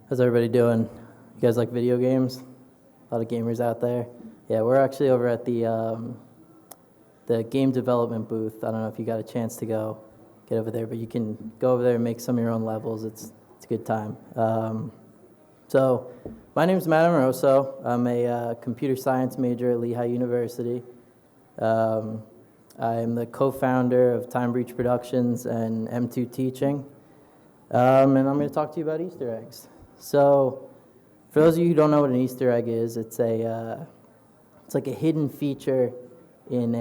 How's everybody doing? You guys like video games? A lot of gamers out there. Yeah, we're actually over at the game development booth. I don't know if you got a chance to go get over there, but you can go over there and make some of your own levels. It's a good time. So my name is Matt Amoroso. I'm a computer science major at Lehigh University. I'm the co-founder of Time Breach Productions and M2 Teaching. And I'm going to talk to you about Easter eggs. So for those of you who don't know what an Easter egg is, it's like a hidden feature in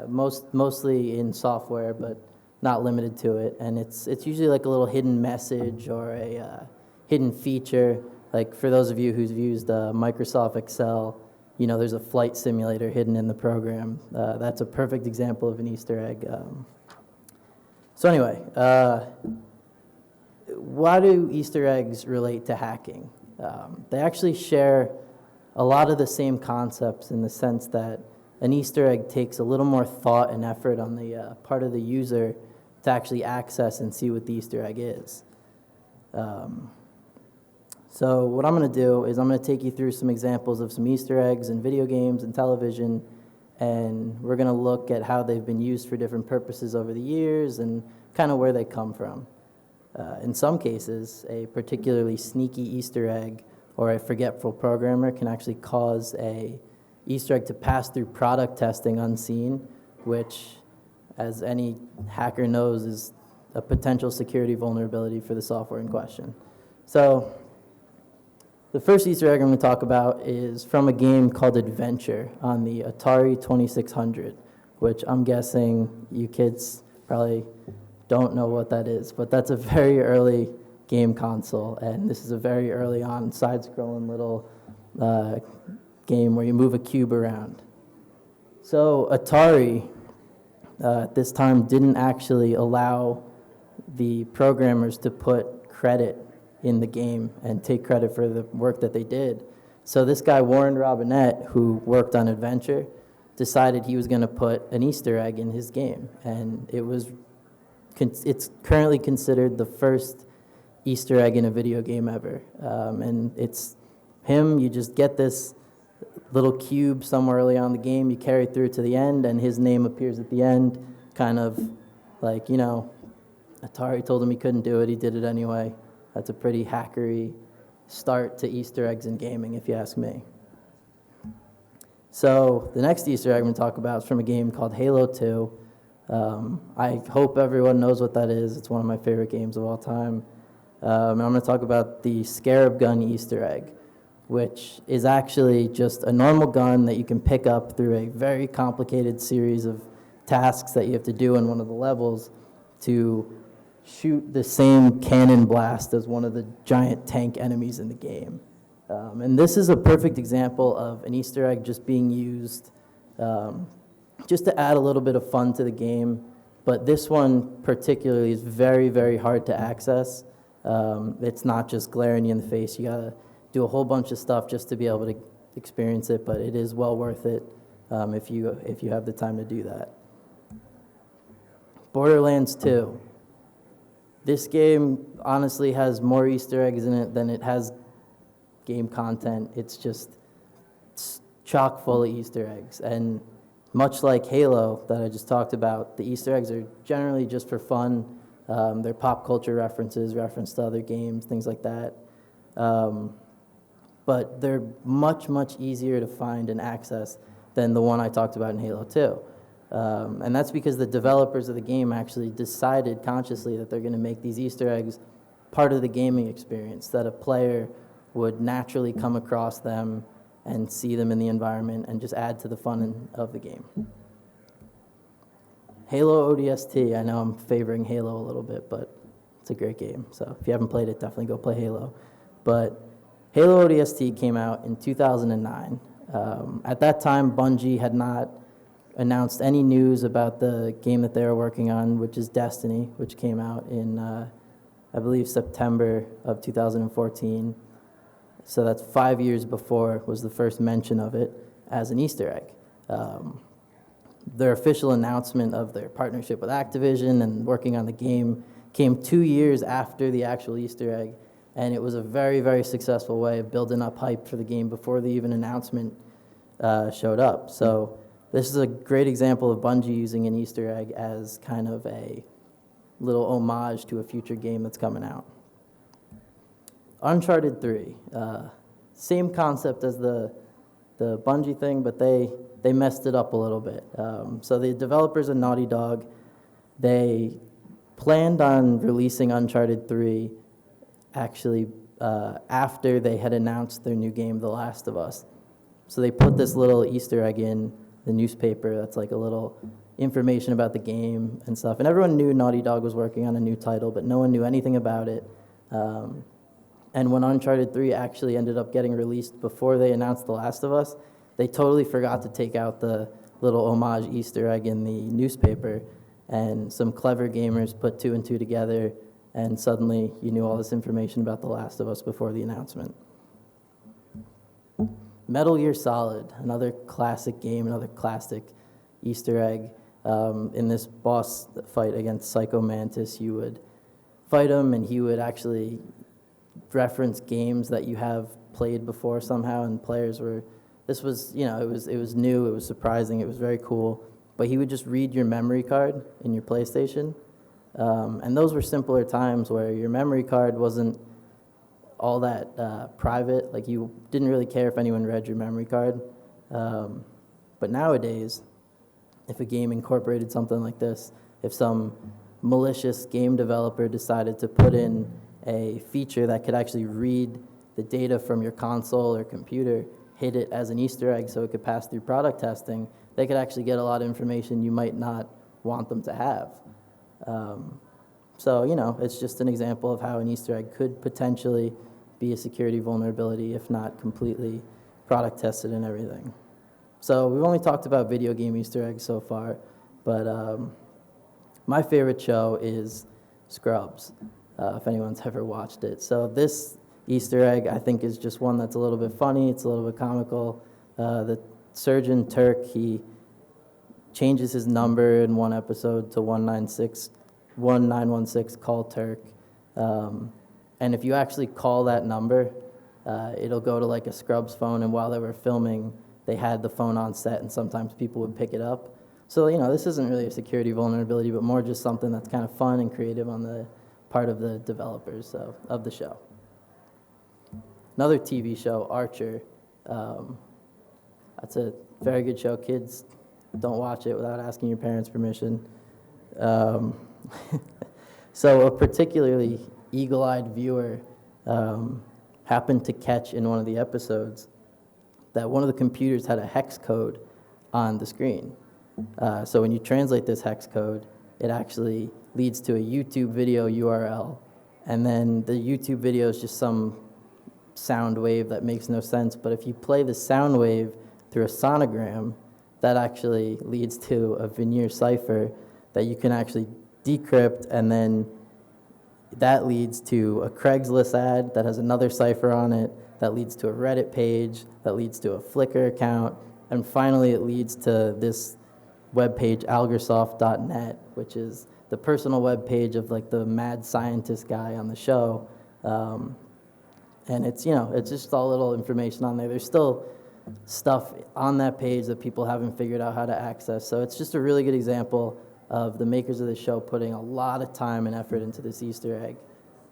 mostly in software, but not limited to it. And it's usually like a little hidden message or a hidden feature. Like for those of you who've used Microsoft Excel, you know there's a flight simulator hidden in the program. That's a perfect example of an Easter egg. So anyway, why do Easter eggs relate to hacking? They actually share a lot of the same concepts in the sense that an Easter egg takes a little more thought and effort on the part of the user to actually access and see what the Easter egg is. So what I'm going to do is I'm going to take you through some examples of some Easter eggs in video games and television, and we're going to look at how they've been used for different purposes over the years and kind of where they come from. In some cases, a particularly sneaky Easter egg or a forgetful programmer can actually cause a Easter egg to pass through product testing unseen, which, as any hacker knows, is a potential security vulnerability for the software in question. So the first Easter egg I'm going to talk about is from a game called Adventure on the Atari 2600, which I'm guessing you kids probably don't know what that is, but that's a very early game console, and this is a very early on side-scrolling little game where you move a cube around. So Atari at this time didn't actually allow the programmers to put credit in the game and take credit for the work that they did. So this guy, Warren Robinette, who worked on Adventure, decided he was going to put an Easter egg in his game, and it's currently considered the first Easter egg in a video game ever. And it's him, you just get this little cube somewhere early on in the game, you carry it through to the end, and his name appears at the end, kind of like, you know, Atari told him he couldn't do it, he did it anyway. That's a pretty hackery start to Easter eggs in gaming, if you ask me. So the next Easter egg I'm going to talk about is from a game called Halo 2. I hope everyone knows what that is. It's one of my favorite games of all time. And I'm going to talk about the Scarab gun Easter egg, which is actually just a normal gun that you can pick up through a very complicated series of tasks that you have to do in one of the levels to shoot the same cannon blast as one of the giant tank enemies in the game. And this is a perfect example of an Easter egg just being used just to add a little bit of fun to the game. But this one particularly is very, very hard to access. It's not just glaring you in the face. You gotta do a whole bunch of stuff just to be able to experience it, but it is well worth it if you have the time to do that. Borderlands 2. This game honestly has more Easter eggs in it than it has game content. It's chock full of Easter eggs. And much like Halo that I just talked about, the Easter eggs are generally just for fun. They're pop culture references, reference to other games, things like that. But they're much, much easier to find and access than the one I talked about in Halo 2. And that's because the developers of the game actually decided consciously that they're going to make these Easter eggs part of the gaming experience, that a player would naturally come across them and see them in the environment and just add to the fun of the game. Halo ODST, I know I'm favoring Halo a little bit, but it's a great game. So if you haven't played it, definitely go play Halo. But Halo ODST came out in 2009. At that time, Bungie had not announced any news about the game that they were working on, which is Destiny, which came out in, I believe, September of 2014. So that's 5 years before was the first mention of it as an Easter egg. Their official announcement of their partnership with Activision and working on the game came 2 years after the actual Easter egg, And it was a very, very successful way of building up hype for the game before the even announcement showed up. So this is a great example of Bungie using an Easter egg as kind of a little homage to a future game that's coming out. Uncharted 3, same concept as the Bungie thing, but they messed it up a little bit. So the developers at Naughty Dog, they planned on releasing Uncharted 3 actually after they had announced their new game, The Last of Us. So they put this little Easter egg in the newspaper that's like a little information about the game and stuff. And everyone knew Naughty Dog was working on a new title, but no one knew anything about it. And when Uncharted 3 actually ended up getting released before they announced The Last of Us, they totally forgot to take out the little homage Easter egg in the newspaper. And some clever gamers put 2 and 2 together, and suddenly you knew all this information about The Last of Us before the announcement. Metal Gear Solid, another classic game, another classic Easter egg. In this boss fight against Psycho Mantis, you would fight him, and he would actually reference games that you have played before somehow, and players were, this was, you know, it was new, it was surprising, it was very cool, but he would just read your memory card in your PlayStation, and those were simpler times where your memory card wasn't all that private, like you didn't really care if anyone read your memory card, but nowadays, if a game incorporated something like this, if some malicious game developer decided to put in a feature that could actually read the data from your console or computer, hid it as an Easter egg so it could pass through product testing, they could actually get a lot of information you might not want them to have. So, you know, it's just an example of how an Easter egg could potentially be a security vulnerability if not completely product tested and everything. So we've only talked about video game Easter eggs so far, but my favorite show is Scrubs, if anyone's ever watched it. So this Easter egg, I think, is just one that's a little bit funny. It's a little bit comical. The surgeon Turk, he changes his number in one episode to 1916, call Turk. And if you actually call that number, it'll go to like a Scrubs phone, and while they were filming, they had the phone on set, and sometimes people would pick it up. So, you know, this isn't really a security vulnerability, but more just something that's kind of fun and creative on the part of the developers of the show. Another TV show, Archer. That's a very good show. Kids, don't watch it without asking your parents' permission. So a particularly eagle-eyed viewer happened to catch in one of the episodes that one of the computers had a hex code on the screen. So when you translate this hex code, it actually leads to a YouTube video URL, and then the YouTube video is just some sound wave that makes no sense, but if you play the sound wave through a sonogram, that actually leads to a veneer cipher that you can actually decrypt, and then that leads to a Craigslist ad that has another cipher on it, that leads to a Reddit page, that leads to a Flickr account, and finally it leads to this webpage, algersoft.net, which is the personal webpage of like the mad scientist guy on the show. And it's, you know, it's just all little information on there. There's still stuff on that page that people haven't figured out how to access. So it's just a really good example of the makers of the show putting a lot of time and effort into this Easter egg.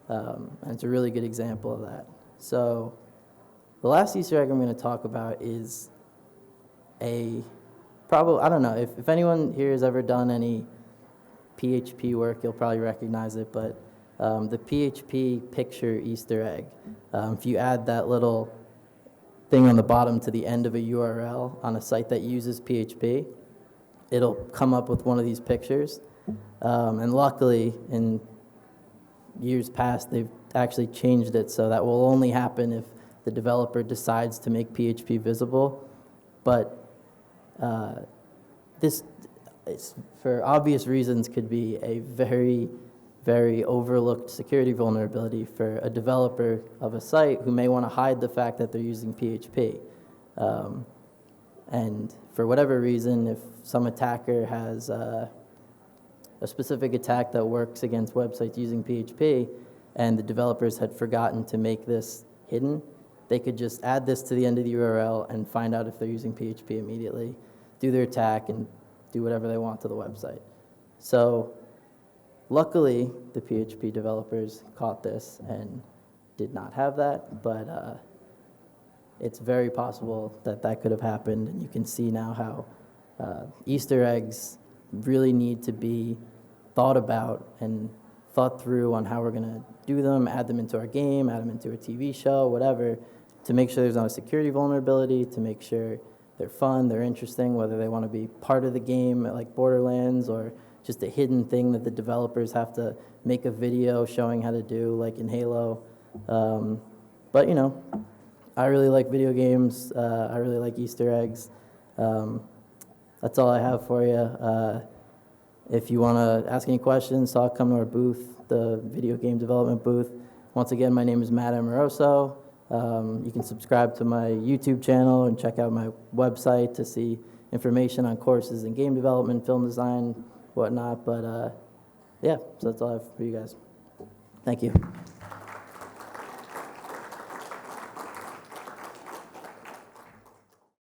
And it's a really good example of that. So the last Easter egg I'm going to talk about is I don't know, if anyone here has ever done any PHP work, you'll probably recognize it, but the PHP picture Easter egg. If you add that little thing on the bottom to the end of a URL on a site that uses PHP, it'll come up with one of these pictures. And luckily, in years past, they've actually changed it so that will only happen if the developer decides to make PHP visible. But this, for obvious reasons, could be a very, very overlooked security vulnerability for a developer of a site who may want to hide the fact that they're using PHP. And for whatever reason, if some attacker has a specific attack that works against websites using PHP, and the developers had forgotten to make this hidden, they could just add this to the end of the URL and find out if they're using PHP immediately, do their attack, and do whatever they want to the website. So luckily, the PHP developers caught this and did not have that, but it's very possible that that could have happened, and you can see now how Easter eggs really need to be thought about and thought through on how we're going to do them, add them into our game, add them into a TV show, whatever, to make sure there's not a security vulnerability, to make sure they're fun, they're interesting, whether they want to be part of the game like Borderlands or just a hidden thing that the developers have to make a video showing how to do, like in Halo. But, you know, I really like video games. I really like Easter eggs. That's all I have for you. If you want to ask any questions, come to our booth, the video game development booth. Once again, my name is Matt Amoroso. You can subscribe to my YouTube channel and check out my website to see information on courses in game development, film design, whatnot. But yeah, so that's all I have for you guys. Thank you.